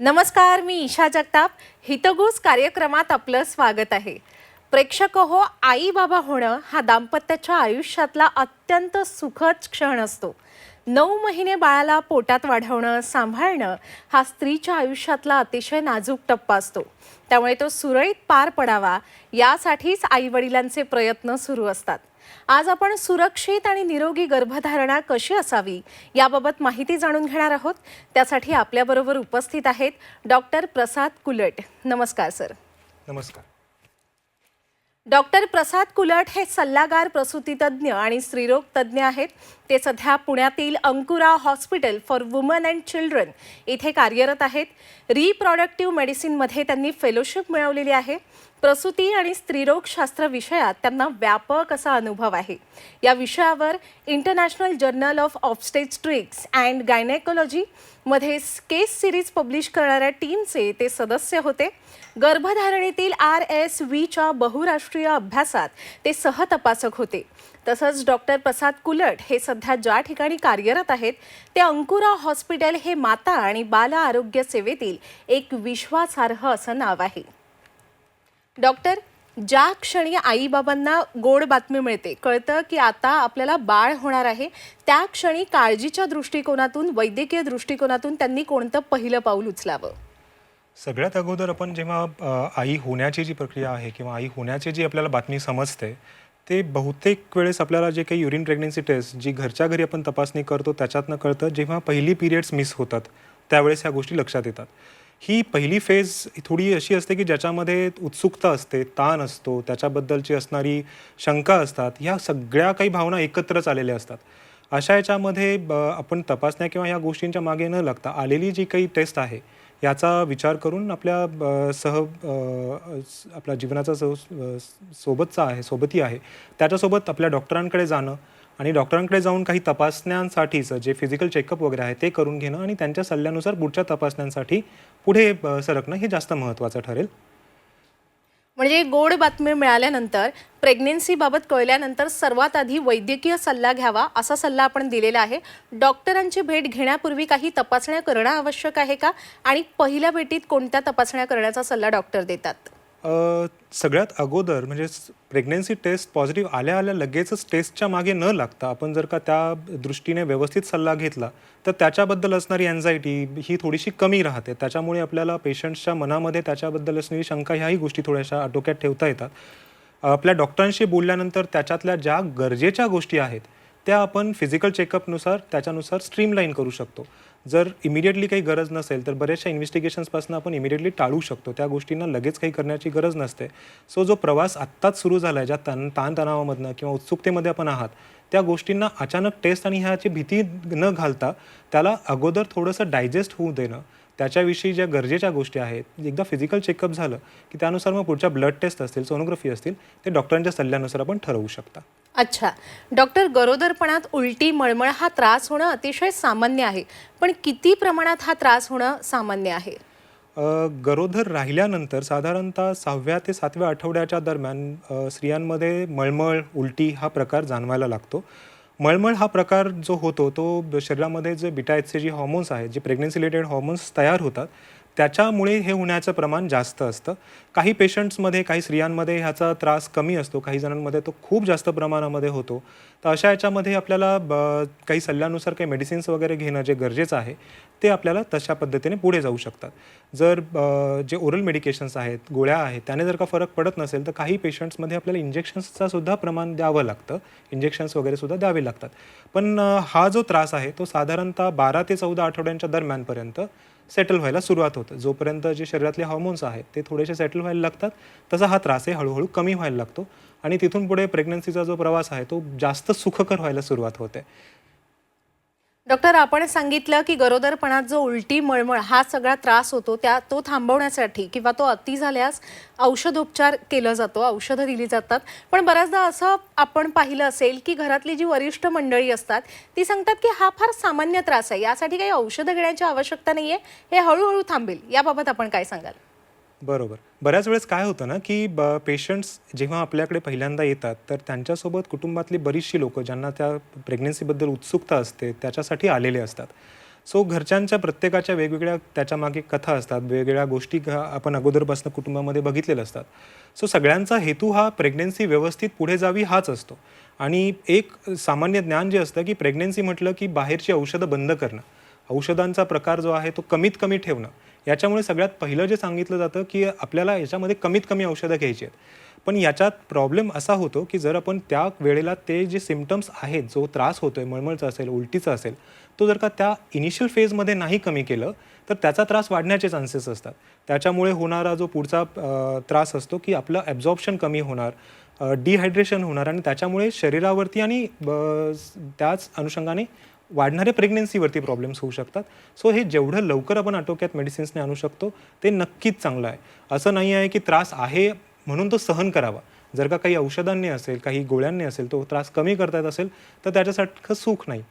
नमस्कार, मी ईशा जगताप. हितगुज कार्यक्रमात आपलं स्वागत आहे. प्रेक्षक हो, आई बाबा होणं हा दाम्पत्याच्या आयुष्यातला अत्यंत सुखद क्षण असतो. 9 महिने बाळाला पोटात वाढवणं, सांभाळणं हा स्त्रीच्या आयुष्यातला अतिशय नाजूक टप्पा असतो. त्यामुळे तो सुरळीत पार पडावा यासाठीच आई वडिलांचे प्रयत्न सुरू असतात. आज आपण सुरक्षित आणि निरोगी गर्भधारणा कशी असावी याबाबत माहिती जाणून घेणार आहोत. त्यासाठी आपल्याबरोबर उपस्थित आहेत डॉक्टर प्रसाद कुलट. नमस्कार सर. नमस्कार. डॉक्टर प्रसाद कुलट हे सल्लागार प्रसूती तज्ज्ञ आणि स्त्रीरोग तज्ज्ञ आहेत. ते सध्या पुण्यातील Ankura hospital for woman and children इथे कार्यरत आहेत. रिप्रॉडक्टिव्ह मेडिसिनमध्ये त्यांनी फेलोशिप मिळवलेली आहे. प्रसूती आणि स्त्रीरोगशास्त्र विषयात त्यांना व्यापक असा अनुभव आहे. या विषयावर international journal of obstetrics and gynaecology मध्ये केस सिरीज पब्लिश करणाऱ्या टीमचे ते सदस्य होते. गर्भधारणेतील RSVच्या बहुराष्ट्रीय अभ्यासात ते सहतपासक होते. तसंच डॉक्टर प्रसाद कुलट हे सध्या ज्या ठिकाणी कार्यरत आहेत ते अंकुरा हॉस्पिटल हे माता आणि बाल आरोग्य सेवेतील एक विश्वासार्ह असं नाव आहे. डॉक्टर, ज्या क्षणी आईबाबांना गोड बातमी मिळते, कळतं की आता आपल्याला बाळ होणार आहे, त्या क्षणी काळजीच्या दृष्टिकोनातून, वैद्यकीय दृष्टिकोनातून त्यांनी कोणतं पहिलं पाऊल उचलावं? सगळ्यात अगोदर आपण जेव्हा आई होण्याची जी प्रक्रिया आहे किंवा आई होण्याची जी आपल्याला बातमी समजते, ते बहुतेक वेळेस आपल्याला जे काही युरिन प्रेग्नन्सी टेस्ट जी घरच्या घरी आपण तपासणी करतो त्याच्यातनं कळतं. जेव्हा पहिली पिरियड्स मिस होतात त्यावेळेस ह्या गोष्टी लक्षात येतात. ही पहिली फेज थोडी अशी असते की ज्याच्यामध्ये उत्सुकता असते, ताण असतो, त्याच्याबद्दलची असणारी शंका असतात, ह्या सगळ्या काही भावना एकत्रच आलेल्या असतात. अशा याच्यामध्ये आपण तपासण्या किंवा ह्या गोष्टींच्या मागे न लागता आलेली जी काही टेस्ट आहे याचा विचार करून आपल्या आपला जीवनाचा सोबती आहे त्याच्यासोबत आपल्या डॉक्टरांकडे जाणं आणि डॉक्टरांकडे जाऊन काही तपासण्यांसाठीचं जे फिजिकल चेकअप वगैरे आहे ते करून घेणं आणि त्यांच्या सल्ल्यानुसार पुढच्या तपासण्यांसाठी पुढे सरकणं हे जास्त महत्त्वाचं ठरेल. म्हणजे गोड बातमी मिळाल्यानंतर, प्रेग्नेन्सीबाबत कळल्यानंतर सर्वात आधी वैद्यकीय सल्ला घ्यावा असा सल्ला आपण दिलेला आहे. डॉक्टरांची भेट घेण्यापूर्वी काही तपासण्या करणं आवश्यक आहे का, आणि पहिल्या भेटीत कोणत्या तपासण्या करण्याचा सल्ला डॉक्टर देतात? सगळ्यात अगोदर म्हणजे प्रेग्नन्सी टेस्ट पॉझिटिव्ह आल्या आल्या लगेचच टेस्टच्या मागे न लागता आपण जर का त्या दृष्टीने व्यवस्थित सल्ला घेतला तर त्याच्याबद्दल असणारी अँझायटी ही थोडीशी कमी राहते. त्याच्यामुळे आपल्याला पेशंट्सच्या मनामध्ये त्याच्याबद्दल असणारी शंका ह्याही गोष्टी थोड्याशा आटोक्यात ठेवता येतात. आपल्या डॉक्टरांशी बोलल्यानंतर त्याच्यातल्या ज्या गरजेच्या गोष्टी आहेत त्या आपण फिजिकल चेकअपनुसार त्याच्यानुसार स्ट्रीमलाईन करू शकतो. जर इमिडिएटली काही गरज नसेल तर बऱ्याचशा इन्व्हेस्टिगेशन्सपासून आपण इमिडिएटली टाळू शकतो. त्या गोष्टींना लगेच काही करण्याची गरज नसते. सो जो प्रवास आत्ताच सुरू झाला आहे, ज्या ताणतणावामधनं किंवा उत्सुकतेमध्ये आपण आहात, त्या गोष्टींना अचानक टेस्ट आणि ह्याची भीती न घालता त्याला अगोदर थोडंसं डायजेस्ट होऊ देणं, त्याच्याविषयी ज्या गरजेच्या गोष्टी आहेत, एकदा फिजिकल चेकअप झालं की त्यानुसार मग पुढच्या ब्लड टेस्ट असतील, सोनोग्राफी असतील, ते डॉक्टरांच्या सल्ल्यानुसार आपण ठरवू शकता. अच्छा डॉक्टर, गरोदरपणात उलटी, मळमळ हा त्रास होणं अतिशय सामान्य आहे, पण किती प्रमाणात हा त्रास होणं सामान्य आहे? गरोदर राहिल्यानंतर साधारणतः 6व्या ते 7व्या आठवड्याच्या दरम्यान स्त्रियांमध्ये मळमळ, उलटी हा प्रकार जाणवायला लागतो. मळमळ हा प्रकार जो होतो तो शरीरामध्ये जे बीटा HCG हॉर्मोन्स आहेत, जे प्रेग्नन्सी रिलेटेड हॉर्मोन्स तयार होतात, त्याच्यामुळे हे होण्याचं प्रमाण जास्त असतं. काही पेशंट्समध्ये, काही स्त्रियांमध्ये ह्याचा त्रास कमी असतो, काही जणांमध्ये तो खूप जास्त प्रमाणामध्ये होतो. तर अशा याच्यामध्ये आपल्याला काही सल्ल्यानुसार काही मेडिसिन्स वगैरे घेणं जे गरजेचं आहे ते आपल्याला तशा पद्धतीने पुढे जाऊ शकतात. जर जे ओरल मेडिकेशन्स आहेत, गोळ्या आहेत, त्याने जर का फरक पडत नसेल तर काही पेशंट्समध्ये आपल्याला इंजेक्शन्सचा सुद्धा प्रमाण द्यावं लागतं, इंजेक्शन्स वगैरे सुद्धा द्यावे लागतात. पण हा जो त्रास आहे तो साधारणतः 12 ते 14 आठवड्यांच्या दरम्यानपर्यंत सेटल व्हायला सुरुवात होतं. जोपर्यंत जे शरीरातले हॉर्मोन्स आहेत ते थोडेसे सेटल व्हायला लागतात तसा हा त्रासही हळूहळू कमी व्हायला लागतो आणि तिथून पुढे प्रेग्नन्सीचा जो प्रवास आहे तो जास्त सुखकर व्हायला सुरुवात होते. डॉक्टर, आपण सांगितलं की गरोदरपणात जो उलटी, मळमळ हा सगळा त्रास होतो तो थांबवण्यासाठी किंवा तो अति झाल्यास औषधोपचार केला जातो, औषधं दिली जातात. पण बऱ्याचदा असं आपण पाहिलं असेल की घरातली जी वरिष्ठ मंडळी असतात ती सांगतात की हा फार सामान्य त्रास आहे, यासाठी काही औषधं घेण्याची आवश्यकता नाहीये, हे हळूहळू थांबेल. याबाबत आपण काय सांगाल? बरोबर. बऱ्याच वेळेस काय होतं ना की पेशंट्स जेव्हा आपल्याकडे पहिल्यांदा येतात तर त्यांच्यासोबत कुटुंबातली बरीचशी लोकं ज्यांना त्या प्रेग्नन्सीबद्दल उत्सुकता असते त्याच्यासाठी आलेले असतात. सो घरच्यांच्या प्रत्येकाच्या वेगवेगळ्या त्याच्यामागे कथा असतात, वेगवेगळ्या गोष्टी आपण अगोदरपासून कुटुंबामध्ये बघितलेल्या असतात. सो सगळ्यांचा हेतू हा प्रेग्नन्सी व्यवस्थित पुढे जावी हाच असतो. आणि एक सामान्य ज्ञान जे असतं की प्रेग्नन्सी म्हटलं की बाहेरची औषधं बंद करणं, औषधांचा प्रकार जो आहे तो कमीत कमी ठेवणं. याच्यामुळे सगळ्यात पहिलं जे सांगितलं जातं की आपल्याला याच्यामध्ये कमीत कमी औषधं घ्यायची आहेत. पण याच्यात प्रॉब्लेम असा होतो की जर आपण त्या वेळेला ते जे सिम्पटम्स आहेत, जो त्रास होतोय, मळमळचा असेल, उलटीचा असेल, तो जर का त्या इनिशियल फेजमध्ये नाही कमी केलं तर त्याचा त्रास वाढण्याचे चान्सेस असतात. त्याच्यामुळे होणारा जो पुढचा त्रास असतो की आपलं ॲब्झॉर्प्शन कमी होणार, डिहायड्रेशन होणार आणि त्याच्यामुळे शरीरावरती आणि त्याच अनुषंगाने वाढणाऱ्या प्रेग्नन्सीवरती प्रॉब्लेम्स होऊ शकतात. सो हे जेवढं लवकर आपण आटोक्यात मेडिसिन्सने आणू शकतो ते नक्कीच चांगलं आहे. असं नाही आहे की त्रास आहे म्हणून तो सहन करावा. जर का काही औषधांनी असेल, काही गोळ्यांनी असेल, तो त्रास कमी करता येत असेल तर त्याच्यासारखं सुख नाही.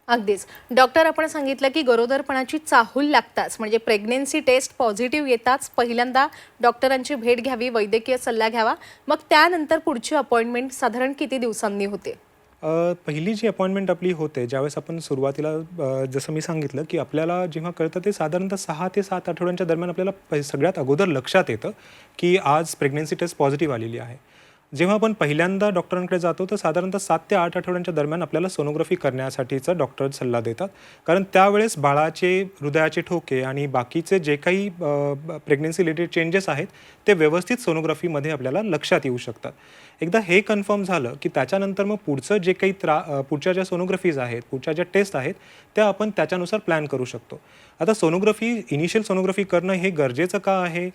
अगदीच. डॉक्टर, आपण सांगितलं की गरोदरपणाची चाहूल लागताच म्हणजे प्रेग्नेन्सी टेस्ट पॉझिटिव्ह येताच पहिल्यांदा डॉक्टरांची भेट घ्यावी, वैद्यकीय सल्ला घ्यावा. मग त्यानंतर पुढची अपॉइंटमेंट साधारण किती दिवसांनी होते? पहिली जी अपॉइंटमेंट आपली होते ज्यावेळेस आपण सुरुवातीला जसं मी सांगितलं की आपल्याला जेव्हा कळतं ते साधारणतः 6 ते 7 आठवड्यांच्या दरम्यान आपल्याला सगळ्यात अगोदर लक्षात येतं की आज प्रेग्नन्सी टेस्ट पॉझिटिव्ह आलेली आहे. जेव्हा आपण पहिल्यांदा डॉक्टरांकडे जातो तर साधारणतः 7 ते 8 आठवड्यांच्या दरम्यान आपल्याला सोनोग्राफी करण्यासाठीचा डॉक्टर सल्ला देतात. कारण त्यावेळेस बाळाचे हृदयाचे ठोके आणि बाकीचे जे काही प्रेग्नन्सी रिलेटेड चेंजेस आहेत ते व्यवस्थित सोनोग्राफीमध्ये आपल्याला लक्षात येऊ शकतात. एकदा हे कन्फर्म झालं की त्याच्यानंतर मग पुढचं जे काही पुढच्या ज्या सोनोग्राफीज आहेत, पुढच्या ज्या टेस्ट आहेत त्या आपण त्याच्यानुसार प्लॅन करू शकतो. आता इनिशियल सोनोग्राफी करणं हे गरजेचं का आहे?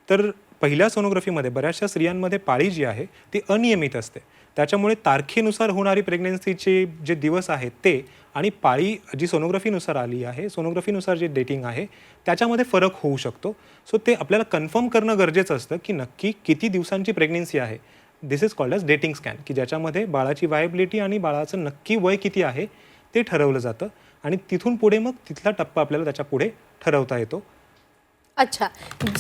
तर पहिल्या सोनोग्राफीमध्ये बऱ्याचशा स्त्रियांमध्ये पाळी जी आहे ती अनियमित असते. त्याच्यामुळे तारखेनुसार होणारी प्रेग्नन्सीचे जे दिवस आहेत ते आणि पाळी जी सोनोग्राफीनुसार आली आहे, सोनोग्राफीनुसार जे डेटिंग आहे त्याच्यामध्ये फरक होऊ शकतो. सो ते आपल्याला कन्फर्म करणं गरजेचं असतं की नक्की किती दिवसांची प्रेग्नन्सी आहे. This is called as dating scan, की ज्याच्यामध्ये बाळाची वायबिलिटी आणि बाळाचं नक्की वय किती आहे ते ठरवलं जातं आणि तिथून पुढे मग तिथला टप्पा आपल्याला त्याच्या पुढे ठरवता येतो. अच्छा.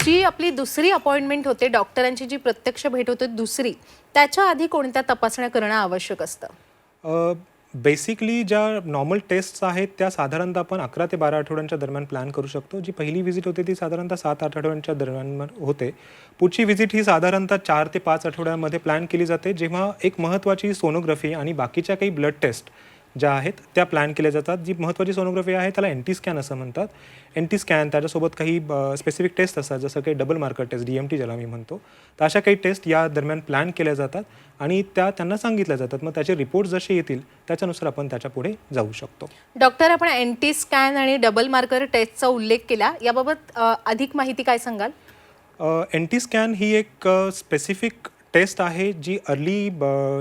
जी आपली दुसरी अपॉइंटमेंट होते, डॉक्टरांची जी प्रत्यक्ष भेट होते दुसरी, त्याच्या आधी कोणत्या तपासण्या करणं आवश्यक असतं? बेसिकली ज्या नॉर्मल टेस्ट्स आहेत त्या साधारणतः आपण 11 ते 12 आठवड्यांच्या दरम्यान प्लॅन करू शकतो. जी पहिली व्हिजिट होते ती साधारणतः 7-8 आठवड्यांच्या दरम्यान होते. पुढची व्हिजिट ही साधारणतः 4 ते 5 आठवड्यांमध्ये प्लॅन केली जाते, जेव्हा एक महत्त्वाची सोनोग्राफी आणि बाकीच्या काही ब्लड टेस्ट ज्या आहेत त्या प्लॅन केल्या जातात. जी महत्त्वाची सोनोग्राफी आहे त्याला NT स्कॅन असं म्हणतात. NT स्कॅन त्याच्यासोबत काही स्पेसिफिक टेस्ट असतात, जसं काही डबल मार्कर टेस्ट, DMT ज्याला मी म्हणतो. तर अशा काही टेस्ट या दरम्यान प्लॅन केल्या जातात आणि त्या त्यांना सांगितल्या जातात. मग त्याचे रिपोर्ट जसे येतील त्याच्यानुसार आपण त्याच्या पुढे जाऊ शकतो. डॉक्टर, आपण NT स्कॅन आणि डबल मार्कर टेस्टचा उल्लेख केला, याबाबत अधिक माहिती काय सांगाल? NT स्कॅन ही एक स्पेसिफिक टेस्ट आहे जी अर्ली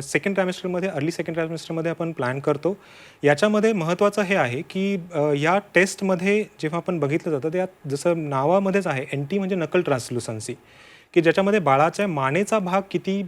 सेकंड ट्रायमेस्टरमध्ये आपण प्लॅन करतो. याच्यामध्ये महत्त्वाचं हे आहे की या टेस्टमध्ये जेव्हा आपण बघितलं जातं त्यात जसं नावामध्येच आहे NT म्हणजे नकल ट्रान्सलुसन्सी, की ज्याच्यामध्ये बाळाच्या मानेचा भाग किती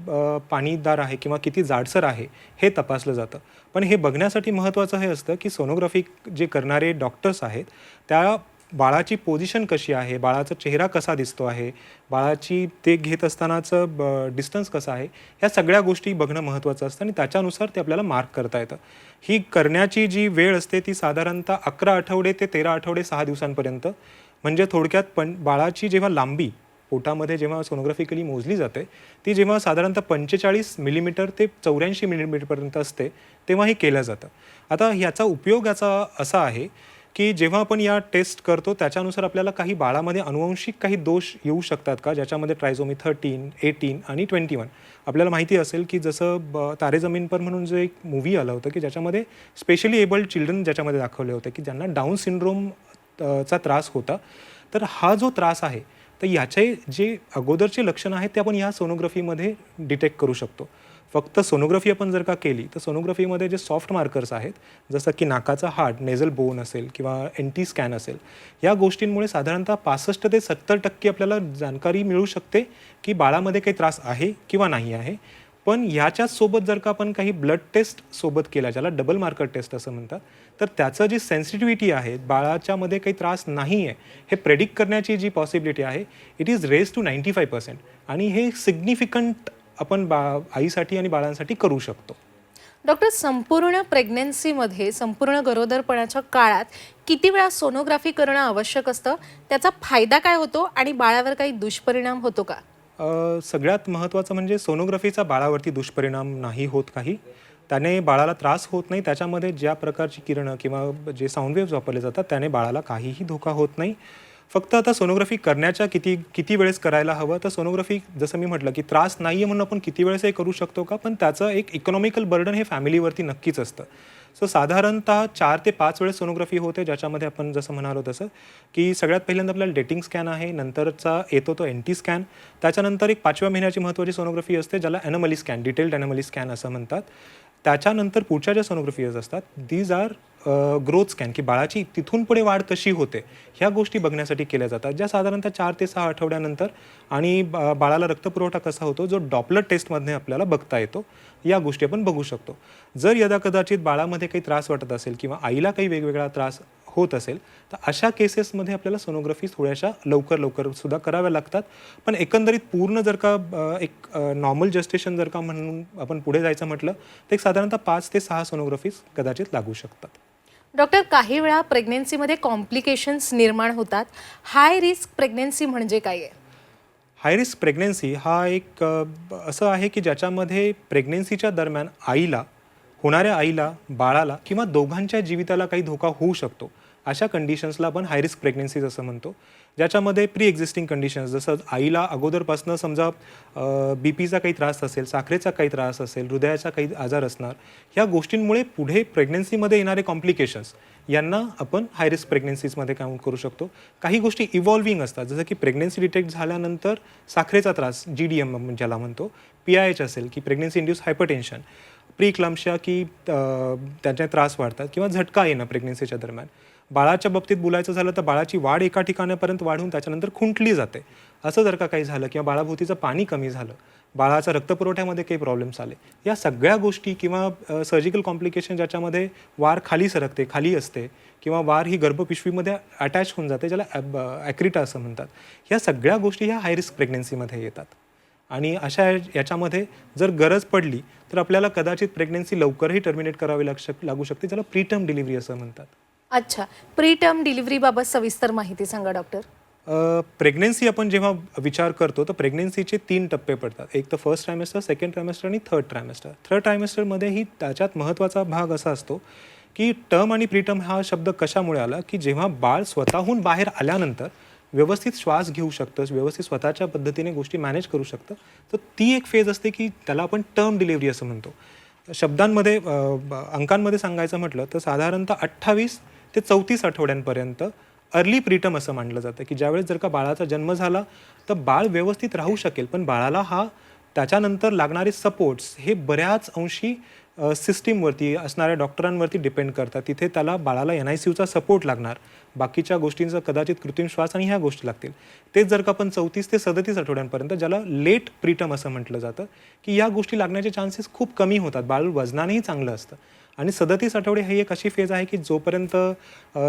पाणीदार आहे किंवा किती जाडसर आहे हे तपासलं जातं. पण हे बघण्यासाठी महत्त्वाचं हे असतं की सोनोग्राफी जे करणारे डॉक्टर्स आहेत त्या बाळाची पोझिशन कशी आहे, बाळाचा चेहरा कसा दिसतो आहे, बाळाची ते घेत असतानाचं डिस्टन्स कसं आहे, ह्या सगळ्या गोष्टी बघणं महत्त्वाचं असतं आणि त्याच्यानुसार ते आपल्याला मार्क करता येतं. ही करण्याची जी वेळ असते ती साधारणतः 11 आठवडे ते 13 आठवडे 6 दिवसांपर्यंत. म्हणजे थोडक्यात बाळाची जेव्हा लांबी पोटामध्ये जेव्हा सोनोग्राफिकली मोजली जाते ती जेव्हा साधारणतः 45 मिलीमीटर ते 84 मिलीमीटरपर्यंत असते तेव्हा हे केलं जातं. आता ह्याचा उपयोग असा आहे की जेव्हा आपण या टेस्ट करतो त्याच्यानुसार आपल्याला काही बाळामध्ये अनुवंशिक काही दोष येऊ शकतात का, ज्याच्यामध्ये ट्रायझोमी 13, 18 आणि 21. आपल्याला माहिती असेल की जसं तारे जमीन पर म्हणून जो एक मूव्ही आलं होतं की ज्याच्यामध्ये स्पेशली एबल्ड चिल्ड्रन ज्याच्यामध्ये दाखवले होते की ज्यांना डाऊन सिंड्रोम चा त्रास होता. तर हा जो त्रास आहे तर याचे जे अगोदरचे लक्षणं आहेत ते आपण या सोनोग्राफीमध्ये डिटेक्ट करू शकतो. फक्त सोनोग्राफी आपण जर का केली तर सोनोग्राफीमध्ये जे सॉफ्ट मार्कर्स आहेत जसं की नाकाचा हाड, नेझल बोन असेल किंवा NT स्कॅन असेल, या गोष्टींमुळे साधारणतः 65 ते 70% आपल्याला जानकारी मिळू शकते की बाळामध्ये काही त्रास आहे किंवा नाही आहे. पण याच्याच सोबत जर का आपण काही ब्लड टेस्ट सोबत केला, ज्याला डबल मार्कर टेस्ट असं म्हणतात, तर त्याचं जी सेन्सिटिव्हिटी आहे बाळाच्यामध्ये काही त्रास नाही आहे हे प्रेडिक्ट करण्याची जी पॉसिबिलिटी आहे इट इज रेज टू 95% आणि हे सिग्निफिकंट आपण आईसाठी आणि बाळांसाठी करू शकतो. डॉक्टर, संपूर्ण प्रेग्नन्सीमध्ये, संपूर्ण गरोदरपणाच्या काळात किती वेळा सोनोग्राफी करणं आवश्यक असतं? त्याचा फायदा काय होतो आणि बाळावर काही दुष्परिणाम होतो का? सगळ्यात महत्त्वाचं म्हणजे सोनोग्राफीचा बाळावरती दुष्परिणाम नाही होत काही. त्याने बाळाला त्रास होत नाही. त्याच्यामध्ये ज्या प्रकारची किरणं किंवा जे साऊंड वेव्हज वापरले जातात त्याने बाळाला काहीही धोका होत नाही. फक्त आता सोनोग्राफी करण्याच्या किती किती वेळेस करायला हवं, तर सोनोग्राफी जसं मी म्हटलं की त्रास नाही आहे म्हणून आपण किती वेळेसही करू शकतो का, पण त्याचं एक इकॉनॉमिकल बर्डन हे फॅमिलीवरती नक्कीच असतं. सो साधारणतः 4 ते 5 वेळेस सोनोग्राफी होते, ज्याच्यामध्ये आपण जसं म्हणालो तसं की सगळ्यात पहिल्यांदा आपल्याला डेटिंग स्कॅन आहे, नंतरचा येतो तो एनटी स्कॅन, त्याच्यानंतर एक 5व्या महिन्याची महत्त्वाची सोनोग्राफी असते ज्याला ॲनोमली स्कॅन, डिटेल्ड ॲनोमली स्कॅन असं म्हणतात. त्याच्यानंतर पुढच्या ज्या सोनोग्राफीज असतात दीज आर ग्रोथ स्कॅन, की बाळाची तिथून पुढे वाढ कशी होते ह्या गोष्टी बघण्यासाठी केल्या जातात, ज्या साधारणतः 4 ते 6 आठवड्यानंतर. आणि बाळाला रक्तपुरवठा कसा होतो जो डॉपलर टेस्टमध्ये आपल्याला बघता येतो, या गोष्टी आपण बघू शकतो. जर यदाकदाचित बाळामध्ये काही त्रास वाटत असेल किंवा आईला काही वेगवेगळा त्रास होत असेल तर अशा केसेसमध्ये आपल्याला सोनोग्राफी थोड्याशा लवकर सुद्धा कराव्या लागतात. पण एकंदरीत पूर्ण जर का एक नॉर्मल जस्टेशन जर का म्हणून आपण पुढे जायचं म्हटलं तर एक साधारणतः 5 ते 6 सोनोग्राफीज कदाचित लागू शकतात. डॉक्टर, काही वेळा प्रेग्नन्सीमध्ये कॉम्प्लिकेशन्स निर्माण होतात. हाय रिस्क प्रेग्नन्सी म्हणजे काय आहे? हाय रिस्क प्रेग्नेन्सी हा एक असं आहे की ज्याच्यामध्ये प्रेग्नेन्सीच्या दरम्यान आईला, होणाऱ्या आईला, बाळाला किंवा दोघांच्या जीविताला काही धोका होऊ शकतो. अशा कंडिशन्सला आपण हाय रिस्क प्रेग्नेन्सीज असं म्हणतो, ज्याच्यामध्ये प्री एक्झिस्टिंग कंडिशन्स, जसं आईला अगोदरपासून समजा बीपीचा काही त्रास असेल, साखरेचा काही त्रास असेल, हृदयाचा काही आजार असणार, ह्या गोष्टींमुळे पुढे प्रेग्नेन्सीमध्ये येणारे कॉम्प्लिकेशन्स यांना आपण हाय रिस्क प्रेग्नेन्सीजमध्ये काउंट करू शकतो. काही गोष्टी इव्हॉल्विंग असतात, जसं की प्रेग्नेन्सी डिटेक्ट झाल्यानंतर साखरेचा त्रास, GDM ज्याला म्हणतो, PIH असेल की प्रेग्नेन्सी इंड्यूस हायपरटेन्शन, प्रीक्लॅम्पशिया की त्याचे त्रास वाढतात किंवा झटका येणं प्रेग्नेन्सीच्या दरम्यान. बाळाच्या बाबतीत बोलायचं झालं तर बाळाची वाढ एका ठिकाणापर्यंत वाढून त्याच्यानंतर खुंटली जाते. असं जर का काही झालं किंवा बाळाभोवतीचं पाणी कमी झालं, बाळाच्या रक्तपुरवठ्यामध्ये काही प्रॉब्लेम्स आले, या सगळ्या गोष्टी किंवा सर्जिकल कॉम्प्लिकेशन ज्याच्यामध्ये वार खाली सरकते, खाली असते किंवा वार ही गर्भपिशवीमध्ये अटॅच होऊन जाते, ज्याला ॲक्रिटा असं म्हणतात, ह्या सगळ्या गोष्टी ह्या हाय रिस्क प्रेग्नेन्सीमध्ये येतात. आणि अशा याच्यामध्ये जर गरज पडली तर आपल्याला कदाचित प्रेग्नेन्सी लवकरही टर्मिनेट करावी लागू शकते, ज्याला प्रीटर्म डिलिव्हरी असं म्हणतात. अच्छा, प्रीटर्म डिलिव्हरीबाबत सविस्तर माहिती सांगा डॉक्टर. प्रेग्नेन्सी आपण जेव्हा विचार करतो तर प्रेग्नेन्सीचे 3 टप्पे पडतात. एक तर फर्स्ट ट्रायमेस्टर, सेकंड ट्रायमेस्टर आणि थर्ड ट्रायमेस्टर. थर्ड ट्रायमेस्टरमध्येही त्याच्यात महत्त्वाचा भाग असा असतो की टर्म आणि प्रीटर्म हा शब्द कशामुळे आला, की जेव्हा बाळ स्वतःहून बाहेर आल्यानंतर व्यवस्थित श्वास घेऊ शकतं, व्यवस्थित स्वतःच्या पद्धतीने गोष्टी मॅनेज करू शकतं, तर ती एक फेज असते की त्याला आपण टर्म डिलिव्हरी असं म्हणतो. शब्दांमध्ये अंकांमध्ये सांगायचं म्हटलं तर साधारणतः 28 ते 34 आठवड्यांपर्यंत अर्ली प्रीटर्म असं मानलं जातं, की ज्यावेळेस जर का बाळाचा जन्म झाला तर बाळ व्यवस्थित राहू शकेल, पण बाळाला त्याच्यानंतर लागणारे सपोर्ट्स हे बऱ्याच अंशी सिस्टीमवरती असणाऱ्या डॉक्टरांवरती डिपेंड करतात. तिथे त्याला बाळाला NICUचा सपोर्ट लागणार, बाकीच्या गोष्टींचा कदाचित कृत्रिम श्वास आणि ह्या गोष्टी लागतील. तेच जर का आपण 34 ते 37 आठवड्यांपर्यंत, ज्याला लेट प्रीटर्म असं म्हटलं जातं, की या गोष्टी लागण्याचे चान्सेस खूप कमी होतात, बाळ वजनानेही चांगलं असतं. आणि 37 आठवडे ही एक अशी फेज आहे की जोपर्यंत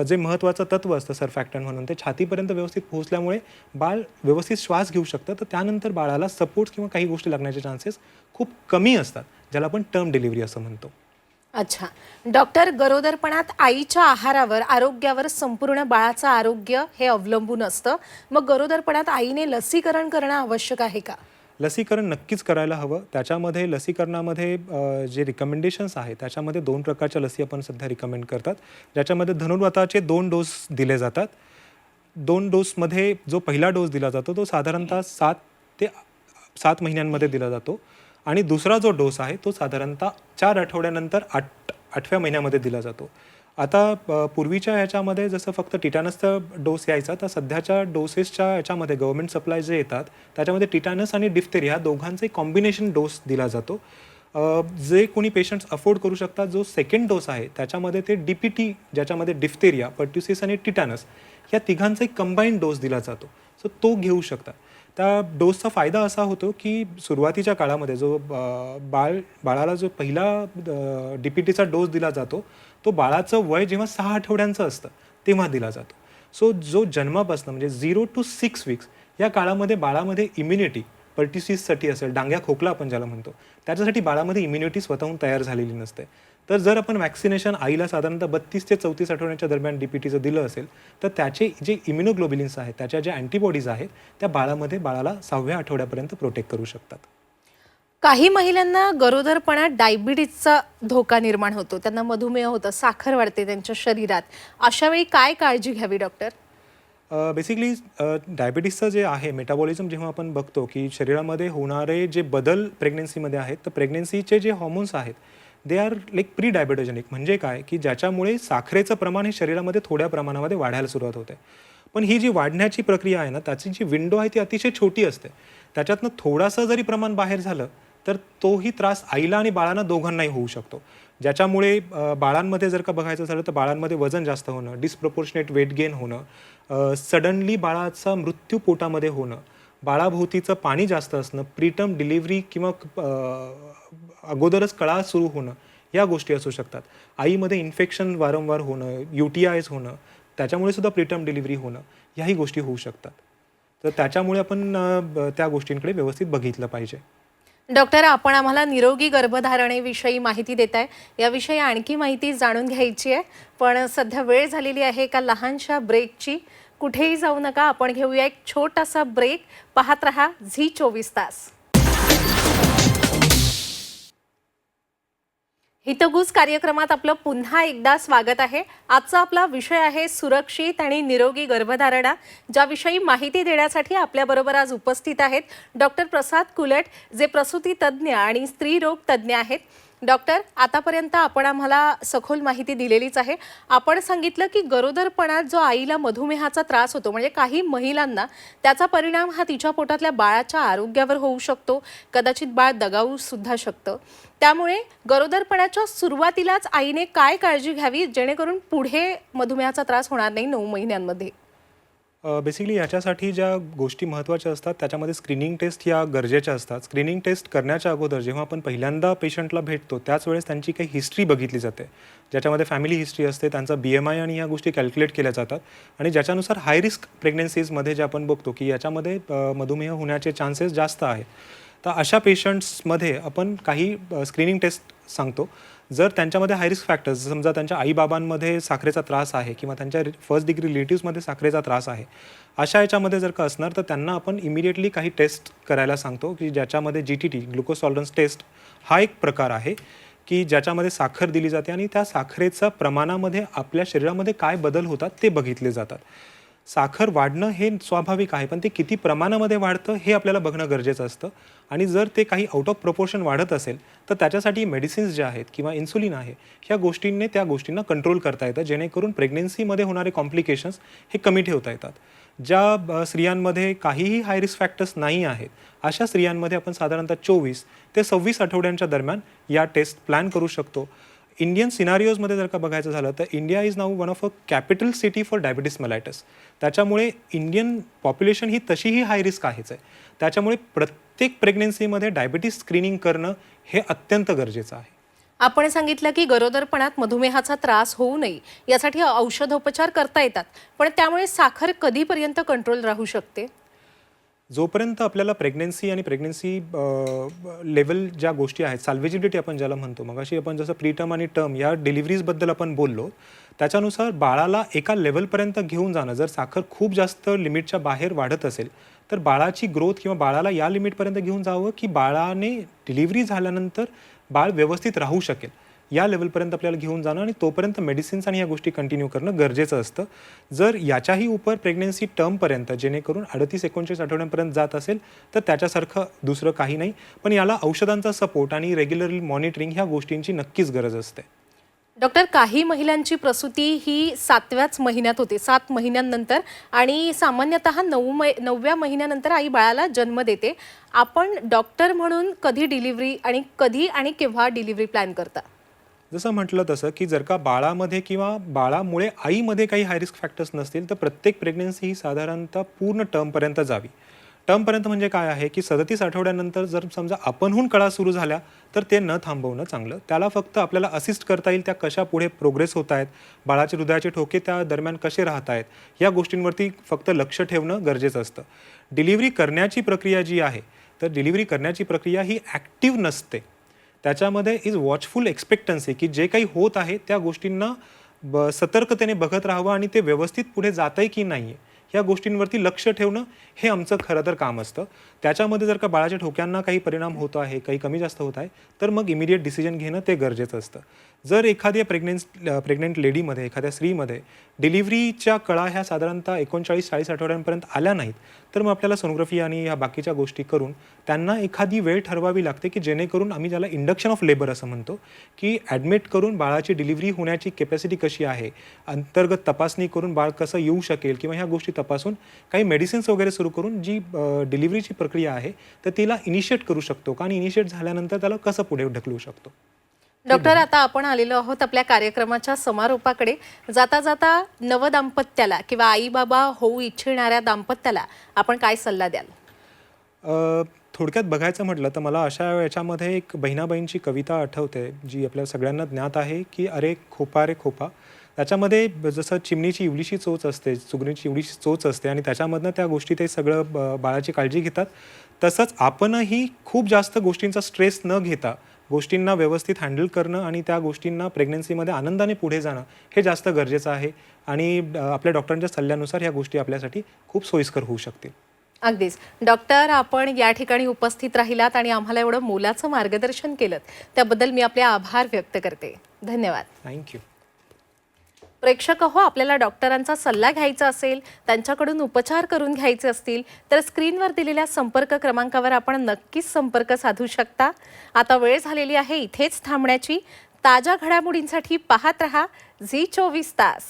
जे महत्त्वाचं तत्व असतं सरफॅक्टंट म्हणून ते छातीपर्यंत व्यवस्थित पोहोचल्यामुळे बाळ व्यवस्थित श्वास घेऊ शकतं, तर त्यानंतर बाळाला सपोर्ट्स किंवा काही गोष्टी लागण्याचे चान्सेस खूप कमी असतात, ज्याला आपण टर्म डिलिव्हरी असं म्हणतो. अच्छा डॉक्टर, गरोदरपणात आईच्या आहारावर, आरोग्यावर संपूर्ण बाळाचं आरोग्य हे अवलंबून असतं. मग गरोदरपणात आईने लसीकरण करणं आवश्यक आहे का? लसीकरण नक्कीच करायला हवं. त्याच्यामध्ये लसीकरणामध्ये जे रिकमेंडेशन्स आहेत त्याच्यामध्ये 2 प्रकारच्या लसी आपण सध्या रिकमेंड करतात, ज्याच्यामध्ये धनुर्वाताचे 2 डोस दिले जातात. 2 डोसमध्ये जो पहिला डोस दिला जातो तो साधारणतः 7 महिन्यांमध्ये दिला जातो आणि दुसरा जो डोस आहे तो साधारणतः 4 आठवड्यानंतर 8व्या महिन्यामध्ये दिला जातो. आता पूर्वीच्या ह्याच्यामध्ये जसं फक्त टिटॅनसचा डोस यायचा, तर सध्याच्या डोसेसच्या ह्याच्यामध्ये गव्हर्मेंट सप्लाय जे येतात त्याच्यामध्ये टिटॅनस आणि डिफ्थेरिया दोघांचे कॉम्बिनेशन डोस दिला जातो. जे कोणी पेशंट्स अफोर्ड करू शकतात, जो सेकंड डोस आहे त्याच्यामध्ये ते DPT, ज्याच्यामध्ये डिफ्थेरिया, पर्ट्युसिस आणि टिटॅनस ह्या तिघांचा एक कंबाईंड डोस दिला जातो, सो तो घेऊ शकतात. त्या डोसचा फायदा असा होतो की सुरुवातीच्या काळामध्ये जो बाळाला जो पहिला DPTचा डोस दिला जातो तो बाळाचं वय जेव्हा 6 आठवड्यांचं असतं तेव्हा दिला जातो. सो जो जन्मापासून म्हणजे 0 to 6 वीक्स या काळामध्ये बाळामध्ये इम्युनिटी पर्टिसिससाठी असेल, डांग्या खोकला आपण ज्याला म्हणतो, त्याच्यासाठी बाळामध्ये इम्युनिटी स्वतःहून तयार झालेली नसते. तर जर आपण वॅक्सिनेशन आईला साधारणतः 32 ते 34 आठवड्यांच्या दरम्यान DPTचं दिलं असेल, तर त्याचे जे इम्युनोग्लोबिलिन्स आहेत, त्याच्या ज्या अँटीबॉडीज आहेत, त्या बाळाला 6व्या आठवड्यापर्यंत प्रोटेक्ट करू शकतात. काही महिलांना गरोदरपणात डायबिटीजचा धोका निर्माण होतो, त्यांना मधुमेह होतं, साखर वाढते त्यांच्या शरीरात. अशा वेळी काय काळजी घ्यावी डॉक्टर? बेसिकली डायबिटीसचं जे आहे मेटाबॉलिझम जेव्हा आपण बघतो की शरीरामध्ये होणारे जे बदल प्रेग्नन्सीमध्ये आहेत, तर प्रेग्नन्सीचे जे हॉर्मोन्स आहेत दे आर लाईक प्री डायबेटोजेनिक. म्हणजे काय की ज्याच्यामुळे साखरेचं प्रमाण हे शरीरामध्ये थोड्या प्रमाणामध्ये वाढायला सुरुवात होते. पण ही जी वाढण्याची प्रक्रिया आहे ना, त्याची जी विंडो आहे ती अतिशय छोटी असते. त्याच्यातनं थोडासा जरी प्रमाण बाहेर झालं तर तोही त्रास आईला आणि बाळांना दोघांनाही होऊ शकतो. ज्याच्यामुळे बाळांमध्ये जर का बघायचं झालं तर बाळांमध्ये वजन जास्त होणं, डिस्प्रपोर्शनेट वेट गेन होणं, सडनली बाळाचा मृत्यू पोटामध्ये होणं, बाळाभोवतीचं पाणी जास्त असणं, प्रीटर्म डिलिव्हरी किंवा अगोदरच कळा सुरू होणं, या गोष्टी असू शकतात. आईमध्ये इन्फेक्शन वारंवार होणं, UTIs होणं, त्याच्यामुळे सुद्धा प्रीटर्म डिलिव्हरी होणं, ह्याही गोष्टी होऊ शकतात. तर त्याच्यामुळे आपण त्या गोष्टींकडे व्यवस्थित बघितलं पाहिजे. डॉक्टर, आपण आम्हाला निरोगी गर्भधारणेविषयी माहिती देताय. याविषयी आणखी माहिती जाणून घ्यायची आहे, पण सध्या वेळ झालेली आहे एका लहानशा ब्रेकची. कुठेही जाऊ नका, आपण घेऊया एक छोटासा ब्रेक. पाहत रहा झी 24 तास. हितगुज कार्यक्रमात आपलं पुन्हा एकदा स्वागत आहे. आजचा आपला विषय आहे सुरक्षित आणि निरोगी गर्भधारणा, ज्याविषयी माहिती देण्यासाठी आपल्याबरोबर आज उपस्थित आहेत डॉक्टर प्रसाद कुलट, जे प्रसूती तज्ज्ञ आणि स्त्रीरोग तज्ज्ञ आहेत. डॉक्टर, आतापर्यंत आपण आम्हाला सखोल माहिती दिलेलीच आहे. आपण सांगितलं की गरोदरपणात जो आईला मधुमेहाचा त्रास होतो, म्हणजे काही महिलांना त्याचा परिणाम हा तिच्या पोटातल्या बाळाच्या आरोग्यावर होऊ शकतो, कदाचित बाळ दगावू सुद्धा शकतं. त्यामुळे गरोदरपणाच्या सुरुवातीलाच आईने काय काळजी घ्यावी जेणेकरून पुढे मधुमेहाचा त्रास होणार नाही 9 महिन्यांमध्ये? बेसिकली याच्यासाठी ज्या गोष्टी महत्त्वाच्या असतात त्याच्यामध्ये स्क्रीनिंग टेस्ट या गरजेच्या असतात. स्क्रीनिंग टेस्ट करण्याच्या अगोदर जेव्हा आपण पहिल्यांदा पेशंटला भेटतो त्याच वेळेस त्यांची काही हिस्ट्री बघितली जाते, ज्याच्यामध्ये फॅमिली हिस्ट्री असते, त्यांचा BMI आणि ह्या गोष्टी कॅल्क्युलेट केल्या जातात. आणि ज्याच्यानुसार हाय रिस्क प्रेग्नन्सीजमध्ये जे आपण बघतो की याच्यामध्ये मधुमेह होण्याचे चान्सेस जास्त आहेत, तर अशा पेशंट्समध्ये आपण काही स्क्रीनिंग टेस्ट सांगतो. जर त्यांच्यामध्ये हाय रिस्क फॅक्टर्स, समजा त्यांच्या आईबाबांमध्ये साखरेचा त्रास आहे किंवा त्यांच्या फर्स्ट डिग्री रिलेटिव्समध्ये साखरेचा त्रास आहे, अशा याच्यामध्ये जर का असणार तर त्यांना आपण इमिडिएटली काही टेस्ट करायला सांगतो की ज्याच्यामध्ये GTT ग्लुकोज टॉलरन्स टेस्ट हा एक प्रकार आहे की ज्याच्यामध्ये साखर दिली जाते आणि त्या साखरेच्या प्रमाणामध्ये आपल्या शरीरामध्ये काय बदल होतात ते बघितले जातात. साखर वाढणं हे स्वाभाविक आहे, पण ते किती प्रमाणामध्ये वाढतं हे आपल्याला बघणं गरजेचं असतं. आणि जर ते काही आउट ऑफ प्रपोर्शन वाढत असेल तर त्याच्यासाठी मेडिसिन्स ज्या आहेत किंवा इन्सुलिन आहे, ह्या गोष्टींनी त्या गोष्टींना कंट्रोल करता येतं, जेणेकरून प्रेग्नन्सीमध्ये होणारे कॉम्प्लिकेशन्स हे कमी ठेवता येतात. ज्या स्त्रियांमध्ये काहीही हाय रिस्क फॅक्टर्स नाही आहेत, अशा स्त्रियांमध्ये आपण साधारणतः 24 ते 26 आठवड्यांच्या दरम्यान या टेस्ट प्लॅन करू शकतो. इंडियन सिनारिओजमध्ये जर का बघायचं झालं तर India is now one of a capital city for diabetes mellitus. त्याच्यामुळे इंडियन पॉप्युलेशन ही तशीही हाय रिस्क आहेच आहे. त्याच्यामुळे प्रत्येक प्रेग्नन्सीमध्ये डायबिटीस स्क्रीनिंग करणं हे अत्यंत गरजेचं आहे. आपण सांगितलं की गरोदरपणात मधुमेहाचा त्रास होऊ नये यासाठी औषधोपचार करता येतात, पण त्यामुळे साखर कधीपर्यंत कंट्रोल राहू शकते? जोपर्यंत आपल्याला प्रेग्नन्सी आणि प्रेग्नन्सी लेवल ज्या गोष्टी आहेत, सॅल्वेजिबिलिटी आपण ज्याला म्हणतो, मग अशी आपण जसं प्रीटर्म आणि टर्म या डिलिव्हरीजबद्दल आपण बोललो, त्याच्यानुसार बाळाला एका लेवलपर्यंत घेऊन जाणं, जर साखर खूप जास्त लिमिटच्या बाहेर वाढत असेल तर बाळाची ग्रोथ किंवा बाळाला या लिमिटपर्यंत घेऊन जावं की बाळाने डिलिव्हरी झाल्यानंतर बाळ व्यवस्थित राहू शकेल, या लेवलपर्यंत आपल्याला घेऊन जाणं आणि तोपर्यंत मेडिसिन्स आणि ह्या गोष्टी कंटिन्यू करणं गरजेचं असतं. जर याच्याही उपर प्रेग्नन्सी टर्मपर्यंत, जेणेकरून 38-39 आठवड्यांपर्यंत जात असेल तर त्याच्यासारखं दुसरं काही नाही. पण याला औषधांचा सपोर्ट आणि रेग्युलरली मॉनिटरिंग ह्या गोष्टींची नक्कीच गरज असते. डॉक्टर, काही महिलांची प्रसूती ही 7व्याच महिन्यात होते, 7 महिन्यांनंतर, आणि सामान्यतः 9व्या महिन्यानंतर आई बाळाला जन्म देते. आपण डॉक्टर म्हणून कधी डिलिव्हरी आणि कधी आणि केव्हा डिलिव्हरी प्लॅन करता? जसं म्हटलं तसं की जर का बाळामध्ये किंवा बाळामुळे आईमध्ये काही हाय रिस्क फॅक्टर्स नसतील तर प्रत्येक प्रेग्नन्सी ही साधारणतः पूर्ण टर्मपर्यंत जावी. टर्मपर्यंत म्हणजे काय आहे की 37 आठवड्यानंतर जर समजा आपणहून कळा सुरू झाल्या तर ते न थांबवणं चांगलं. त्याला फक्त आपल्याला असिस्ट करता येईल त्या कशा पुढे प्रोग्रेस होत आहेत, बाळाचे हृदयाचे ठोके त्या दरम्यान कसे राहत आहेत, या गोष्टींवरती फक्त लक्ष ठेवणं गरजेचं असतं. डिलिव्हरी करण्याची प्रक्रिया जी आहे तर डिलिव्हरी करण्याची प्रक्रिया ही ॲक्टिव्ह नसते. त्याच्यामध्ये इज वॉचफुल एक्सपेक्टन्सी की जे काही होत आहे त्या गोष्टींना सतर्कतेने बघत राहावं आणि ते व्यवस्थित पुढे जातंय की नाही आहे ह्या गोष्टींवरती लक्ष ठेवणं हे आमचं खरं तर काम असतं. त्याच्यामध्ये जर का बाळाच्या ठोक्यांना काही परिणाम होतो आहे, काही कमी जास्त होत आहे, तर मग इमिडिएट डिसिजन घेणं ते गरजेचं असतं. जर एखाद्या प्रेग्नेंट लेडीमध्ये, एखाद्या स्त्रीमध्ये डिलिव्हरीच्या कळा ह्या साधारणतः 39-40 आठवड्यांपर्यंत आल्या नाहीत, तर मग आपल्याला सोनोग्राफी आणि ह्या बाकीच्या गोष्टी करून त्यांना एखादी वेळ ठरवावी लागते की जेणेकरून आम्ही ज्याला इंडक्शन ऑफ लेबर असं म्हणतो की ॲडमिट करून बाळाची डिलिव्हरी होण्याची कॅपॅसिटी कशी आहे, अंतर्गत तपासणी करून बाळ कसं येऊ शकेल किंवा ह्या गोष्टी तपासून काही मेडिसिन्स वगैरे सुरू करून जी डिलिव्हरीची प्रक्रिया आहे तर तिला इनिशिएट करू शकतो का आणि इनिशिएट झाल्यानंतर त्याला कसं पुढे ढकलू शकतो. डॉक्टर, आता आपण आलेलो आहोत आपल्या कार्यक्रमाच्या समारोपाकडे. जाता जाता नवदाम्पत्याला किंवा आई बाबा होऊ इच्छिणाऱ्या दाम्पत्याला आपण काय सल्ला द्याल? थोडक्यात बघायचं म्हटलं तर मला अशा याच्यामध्ये एक बहिणाबाईंची कविता आठवते जी आपल्या सगळ्यांना ज्ञात आहे की अरे खोपा रे खोपा. त्याच्यामध्ये जसं चिमणीची इवलीशी चोच असते, चुगणीची इवलीशी चोच असते आणि त्याच्यामधनं त्या गोष्टी ते सगळं बाळाची काळजी घेतात. तसंच आपणही खूप जास्त गोष्टींचा स्ट्रेस न घेता गोष्टींना व्यवस्थित हँडल करणं आणि त्या गोष्टींना प्रेग्नन्सीमध्ये आनंदाने पुढे जाणं हे जास्त गरजेचं आहे आणि आपल्या डॉक्टरांच्या सल्ल्यानुसार ह्या गोष्टी आपल्यासाठी खूप सोयीस्कर होऊ शकतील. अगदीच. डॉक्टर, आपण या ठिकाणी उपस्थित राहिलात आणि आम्हाला एवढं मोलाचं मार्गदर्शन केलं त्याबद्दल मी आपले आभार व्यक्त करते. धन्यवाद. थँक्यू. प्रेक्षक हो, आपल्याला डॉक्टरांचा सल्ला घ्यायचा असेल, त्यांच्याकडून उपचार करून घ्यायचे असतील तर स्क्रीनवर दिलेल्या संपर्क क्रमांकावर आपण नक्कीच संपर्क साधू शकता. आता वेळ झालेली आहे इथेच थांबण्याची. ताज्या घडामोडींसाठी पाहत रहा झी 24 तास.